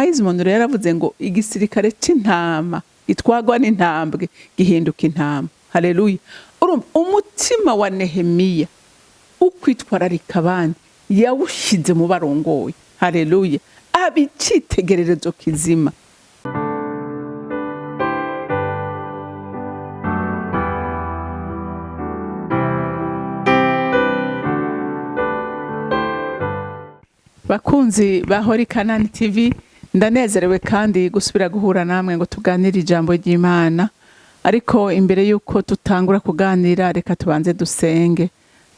Mayizimondo rero yaravuze ngo igisirikare c'intama gitwagwa n'intambwe gihinduka intama. Haleluya. Umutima wa Nehemiya ukwitwararika abandi yawushize mu barongoye. Haleluya. Aba icitegererezo kizima. Bakunzi bahori CANAAN TV, ndanezerewe kandi gusubira guhura namwe ngo tuganire ijambo ry'Imana. Ariko imbere yuko tutangura kuganira, reka tubanze dusenge.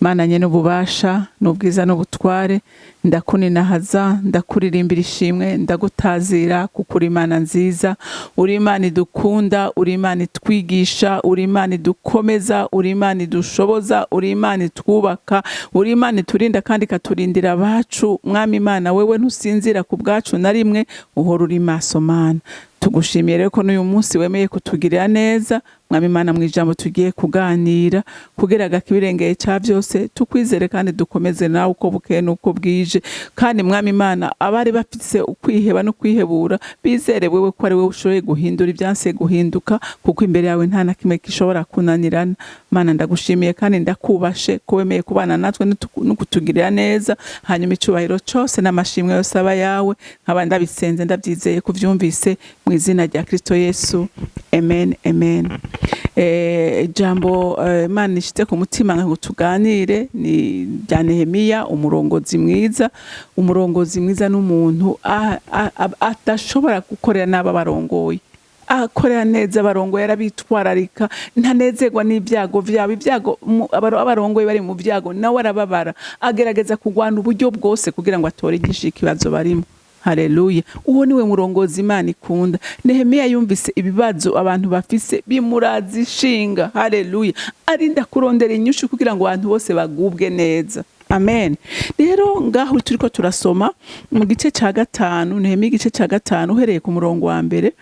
Mana nyene ububasha n'ubwiza n'ubutware, ndakuninahaza, ndakuririmbira ishimwe, ndagutazira kuko uri Imana nziza, uri Imana idukunda, uri Imana itwigisha, uri Imana idukomeza, uri Imana idushoboza, uri Imana itwubaka, uri Imana iturinda kandi katurindira abacu. Mwami Imana, wewe ntusinzira ku bwacu na rimwe, uhora uri maso Mana. Tugushimiye rero ko n'uyu munsi wemeye kutugirira neza. Mwami Imana, mu ijambo tugiye kuganira kugira gakibirengeye cya byose, tukwizere kandi dukomeze nawe uko bukeye n'uko bwije. Kandi Mwami Imana, abari bafise ukwiheba no kwihebura, bizere wewe ko ari wewe ushoboye guhindura ibyanse guhinduka, kuko imbere yawe nta na kimwe gishobora kunanirana. Mana, ndagushimiye kandi ndakubashe ko wemeye kubana natwe no kutugirira neza. Hanyuma icubahiro cyose n'amashimwe yose aba yawe, nkaba ndabisenze ndabyizeye kuvyumvise mu izina rya Kristo Yesu. Amen, amen. Jambo Imana ishite ku mutima ngo tuganire ni bya Nehemiya, umurongozi mwiza. Umurongozi mwiza n'umuntu atashobora gukorera n'aba barongoye, akorera neza abarongoye, arabitwararika, ntanezerwa n'ibyago vyabo. Ibyago abarongoye bari mu byago, nawe arababara, agerageza kugwana uburyo bwose kugira ngo atore igishi ikibazo barimo. Haleluya. Uwo niwe murongozi Imana ikunda. Nehemiya yumvise ibibazo abantu bafise bimuraza ishinga. Haleluya. Arinda kurondera inyishu kugira ngo abantu bose bagubwe neza. Amen. Rero ngaho turiko turasoma mu gice ca 5, Nehemiya igice ca 5 uhereye ku murongo wa mbere.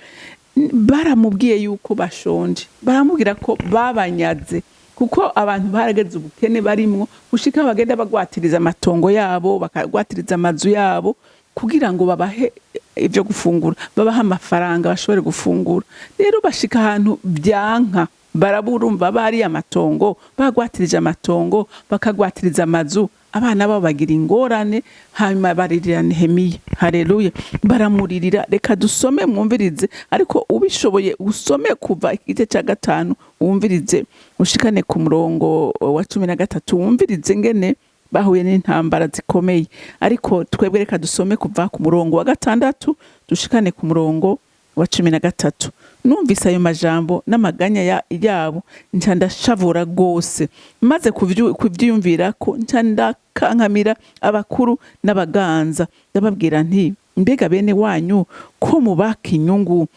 Baramubwiye yuko bashonje, baramubwira ko babanyaze, kuko abantu barageze ubukene barimwo, gushika bagenda bagwatiriza amatongo yabo, bakagwatiriza amazu yabo kugira ngo babahe ivyo gufungura, babaha amafaranga bashobore gufungura. Rero bashika ahantu byanka, baraburumva bari amatongo, bagwatirije amatongo, bakagwatiriza amazu, abana babo bagira ingorane. Hanyuma baririra Nehemiya. Haleluya. Baramuririra. Reka dusome mwumvirize, ariko ubishoboye usome kuva igice ca 5 wumvirize ushikane ku murongo wa 13 wumvirize ngene bahuye n'intambara zikomeye. Ariko twebwe reka dusome kuva ku murongo wa 6 dushikane ku murongo wa 13. Numvise ayo majambo n'amaganya yabo, nca ndashavura gose, maze kuvyiyumvira ko nca ndakankamira abakuru n'abaganza, ndababwira nti mbega bene wanyu ko mubaka inyungu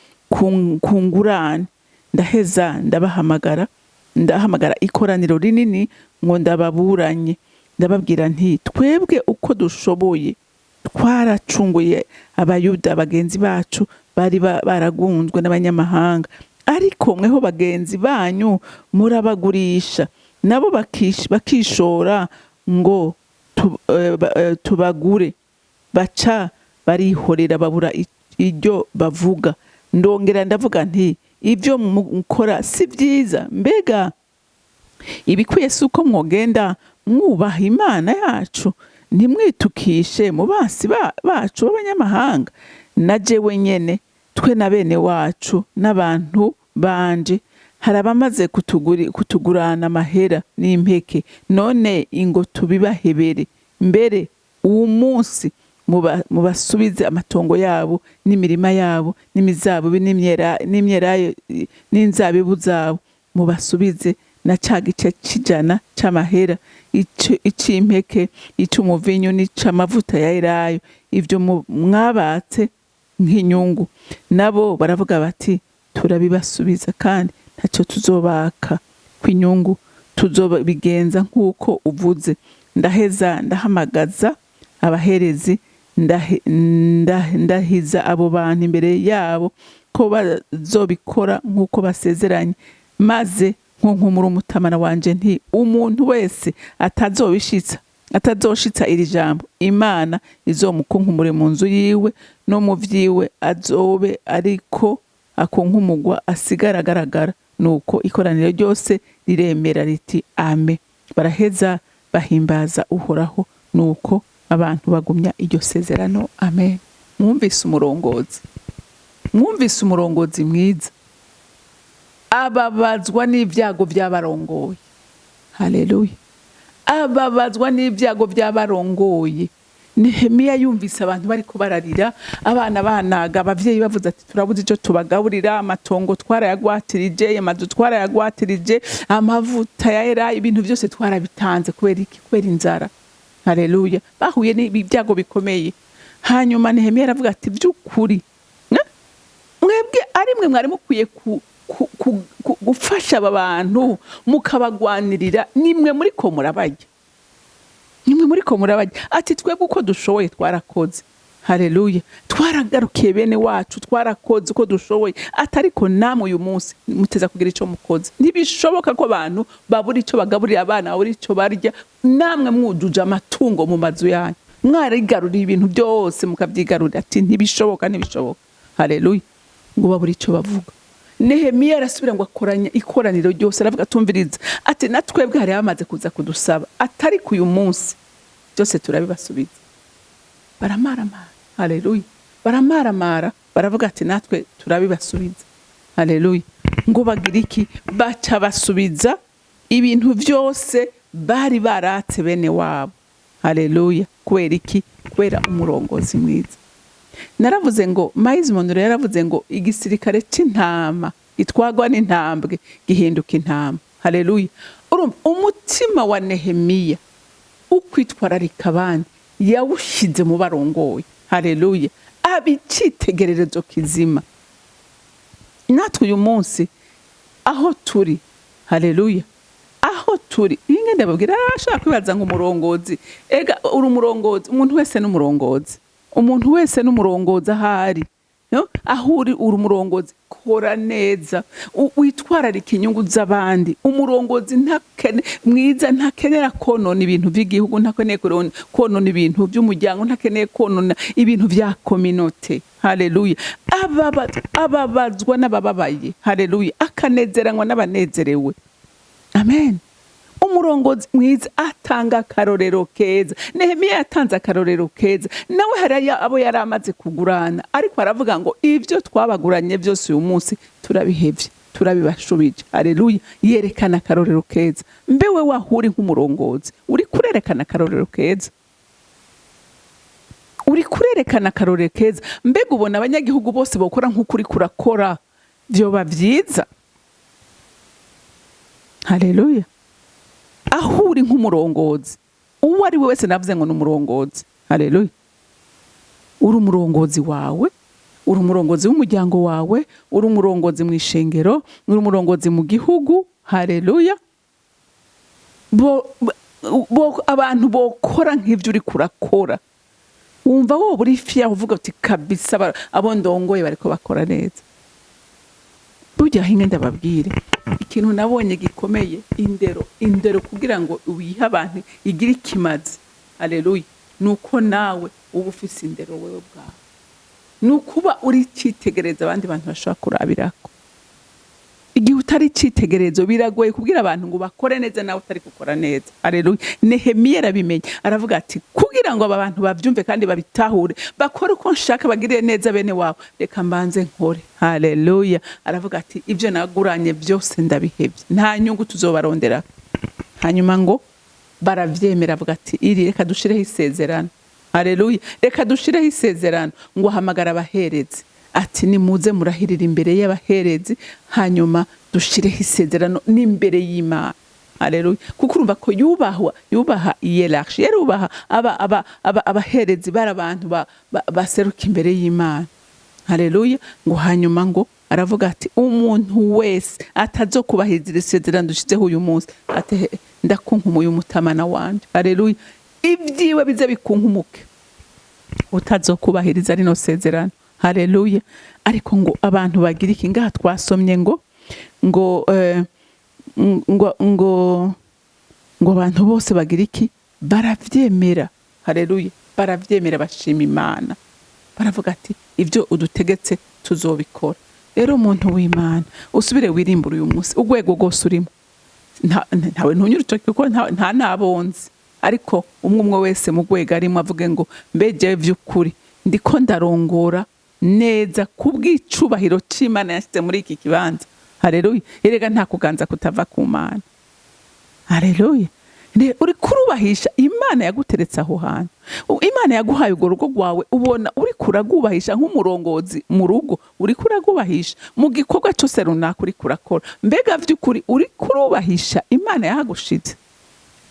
kungurane. Ndaheza ndahamagara ikoraniro rinini ngo ndababuranye, ndababwira nti twebwe uko dushoboye twaracunguye abayuda bagenzi bacu bari baragunzwe n'abanyamahanga, ariko mweho bagenzi banyu murabagurisha, nabo bakishora ngo tubagure. Baca barihorera babura iryo bavuga. Ndongera ndavuga nti ivyo mukora si byiza. Mbega ibikwiye suko mwogenda mwubaha Imana yacu, ntimwitukishe mu basi bacu b'abanyamahanga. Na jewe nyene, twe na bene wacu n'abantu banje harabamaze kutugurana amahera n'impeke, none ingo tubibahebere. Mbere uwo munsi mubasubize amatongo yabo n'imirima yabo n'imizabibu n'imyelayo n'inzabibu zabo, mubasubize na ca gice c'ijana c'amahera, ic'impeke, ic'umuvinyu n'ic'amavuta ya elayo, ivyo mwabatse nk'inyungu. Nabo baravuga bati turabibasubiza kandi ntaco tuzobaka kw'inyungu, tuzobigenza nk'uko uvuze. Ndaheza ndahamagaza abaherezi, ndahiza abo bantu imbere yabo ko bazobikora nk'uko basezeranye, maze nkunkumura umutamana wanje nti umuntu wese atazobishitsa atazoshitsa iri jambo Imana izomukunkumure mu nzu yiwe no mu vyiwe azobe ariko akunkumugwa asigara agaragara. Nuko ikoraniro ryose riremera riti amen, baraheza bahimbaza Uhoraho. Nuko abantu bagumya iryo sezerano. Amen. Mwumvise umurongozi mwiza ababazwa n'ibyago by'abarongoye. Haleluya. Ababazwa n'ibyago by'abarongoye. Nehemiya yumvise abantu bariko bararira, abana banaga, abavyeyi bavuze ati turabuze ico tubagaburira, amatongo twarayagwatirije, amazu twarayagwatirije, amavuta ya era, ibintu byose twarabitanze kubera iki? Kubera inzara. Haleluya. Bahuye n'ibyago bikomeye. Hanyuma Nehemiya aravuga ati by'ukuri mwebwe ari mwe mwari mukwiye gufasha aba bantu mukabagwanirira, nimwe muriko murabajya. Ati twebwe uko dushoboye twarakoze. Haleluya. Twaragarukiye bene wacu, twarakoze uko dushoboye. Atariko namwe uyu munsi muteza kugira ico mukoze. Ntibishoboka ko abantu babura ico bagaburira abana, babura ico barya, namwe mwujuje amatungo mu mazu yanyu, mwarigaruriye ibintu byose mukavyigarurira. Ati ntibishoboka. Haleluya. Ngo babura ico bavuga. Nehemiya arasubira ngo akoranya ikoraniro ryose, aravuga tumviriza, ati natwebwe hari bamaze kuza kudusaba, atari ku uyu munsi byose turabibasubiza. Baramaramara. Haleluya. Baramaramara, baravuga ati natwe turabibasubiza. Haleluya. Ngo bagira iki? Baca basubiza ibintu byose bari baratse bene wabo. Haleluya. Kubera iki? Kubera umurongozi mwiza. Naravuze ngo Mayizimondoro yaravuze ngo igisirikare c'intama itwagwa n'intambwe gihinduka intama. Haleluya. Umutima wa Nehemiya ukwitwararika abandi yawushize mu barongoye. Haleluya. Abicitegererezo kizima. Natwe uyu munsi aho turi, haleluya, aho turi, ingende babwira ashaka kwibaza ngo umurongozi, ega uri umurongozi, umuntu wese n'umurongozi. Umuntu wese n'umurongozi ahari, no? Aho uri umurongozi, kora neza, witwararika inyungu z'abandi. Umurongozi mwiza ntakenera konona ibintu by'igihugu, ntakeneye konona ibintu by'umuryango, ntakeneye konona ibintu vya community. Haleluya. Ababazwa n'abababaye. Haleluya. Akanezeranwa n'abanezerewe. Amen. Umurongozi mwiza atanga akarorero keza. Nehemiya yatanze akarorero keza. Nawe hari abo yari amaze kugurana, ariko aravuga ngo ivyo twabaguranye byose uyu munsi turabihevye, turabibashubije. Haleluya. Yerekana akarorero keza. Mbewe wahuri nk'umurongozi, uri kurerekana akarorero keza. Uri kurerekana akarorero keza. Mbega ubona abanyagihugu bose bokora nk'ukuri kurakora, vyoba vyiza. Haleluya. Aho uri nk'umurongozi, uwo ari we wese navuze ngo n'umurongozi. Haleluya. Uri umurongozi wawe, uri umurongozi w'umuryango wawe, uri umurongozi mu ishengero, uri umurongozi mu gihugu. Haleluya. Abantu bokora nk'ivyo uri kurakora, wumva wowe uri fiya uvuga uti kabisa abo ndongoye bariko bakora neza. Burya hinge ndababwire ikintu nabonye gikomeye, indero kugira ngo uyihe abantu igira ikimazi. Haleluya. Nuko nawe uba ufise indero wewe bwawe, nukuba uri citegereza abandi bantu bashobora kurabirako. Igihe utari citegerezo biragoye kubwira abantu ngo bakore neza nawe utari gukora neza. Haleluya. Nehemiya arabimenye, aravuga ati kugira ngo aba bantu bavyumve kandi babitahure, bakore uko nshaka, bagire neza bene wabo, reka mbanze nkore. Haleluya. Aravuga ati ivyo naguranye byose ndabihevye, nta nyungu tuzobarondera. Hanyuma ngo baravyemera, avuga ati iri reka dushireho isezerano. Haleluya. Reka dushireho isezerano. Ngo ahamagara abaherezi, ati nimuze murahirira imbere y'abaherezi, hanyuma dushireho isezerano n'imbere y'Imana. Haleluya. Kuko urumva ko yubaha hierarchie, yubaha abaherezi bari abantu baseruka imbere y'Imana. Haleluya. Ngo hanyuma ngo aravuga ati umuntu wese atazokubahiriza isezerano dushizeho uyu munsi, ati ndakunkumuye umutamana wanje. Haleluya. Ibyiwe bize bikunkumuke utazokubahiriza rino sezerano. Haleluya. Ariko ngo abantu bagira iki? Ngaha twasomye ngo abantu bose bagira iki? baravyemera. Haleluya, baravyemera, bashima Imana, baravuga ati ibyo udutegetse tuzobikora. Rero umuntu w'Imana usubire wirimbura uyu munsi urwego rwose urimo, ntawe ntunyurutse kuko nta nabonzi, ariko umwe wese mu rwego arimo avuge ngo mbeje vy'ukuri ndiko ndarongora neza kubw'icubahiro c'Imana yashyize muri iki kibanza. Haleluya, erega nta kuganza kutava ku Mana. Haleluya, uri kurubahisha Imana yaguteretse aho hantu. Imana yaguhaye urwo rugo rwawe, ubona uri kuragubahisha nk'umurongozi mu rugo, uri kuragubahisha mu gikorwa cyose runaka uri kurakora. Mbega vy'ukuri uri kurubahisha Imana yahagushitse?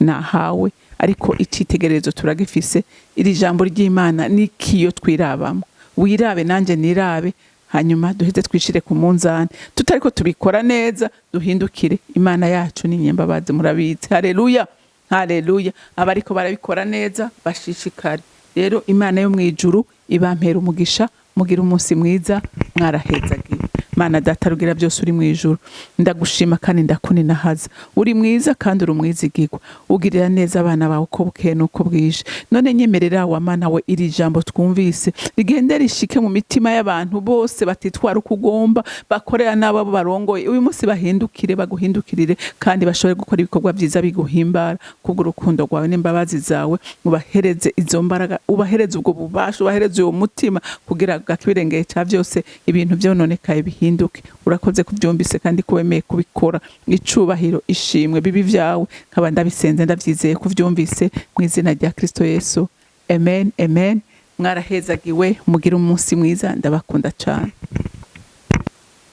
Nahawe, ariko icitegererezo turagifise. Iri jambo ry'Imana ni kiyo twirabamo. Wirabe nanje nirabe, hanyuma duheze twishire ku munzani. Tutariko tubikora neza, duhindukire. Imana yacu ni nyembabazi, murabizi. Haleluya, haleluya. Abariko barabikora neza bashishikare. Rero Imana yo mwijuru ibampera umugisha, mugira umunsi mwiza, mwarahezagiye. Mana Data rugira byose uri mwijuru, ndagushima kandi ndakuninahaza. Uri mwiza kandi uri umwizigirwa, ugirira neza abana bawe uko bukeye nuko bwije. None nyemerera wa Mana we iri jambo twumvise rigende rishike mu mitima y'abantu bose batitwara uko ugomba, bakorera n'abo barongoye. Uyu munsi bahindukire, baguhindukirire, kandi bashobore gukora ibikorwa byiza biguhimbara kubw'urukundo rwawe n'imbabazi zawe. Ubahereze izo mbaraga, ubahereze ubwo bubasha, ubahereze uwo mutima, kugira gakibirengeye cya byose ibintu byononekaye bihinduke. Urakoze kubyumvise kandi kuwemeye kubikora. Icubahiro, ishimwe bibi vyawe nkaba ndabisenze ndavyizeye kuvyumvise mu izina rya Kristo Yesu. Amen, amen. Mwarahezagiwe, mugira umunsi mwiza, ndabakunda cyane.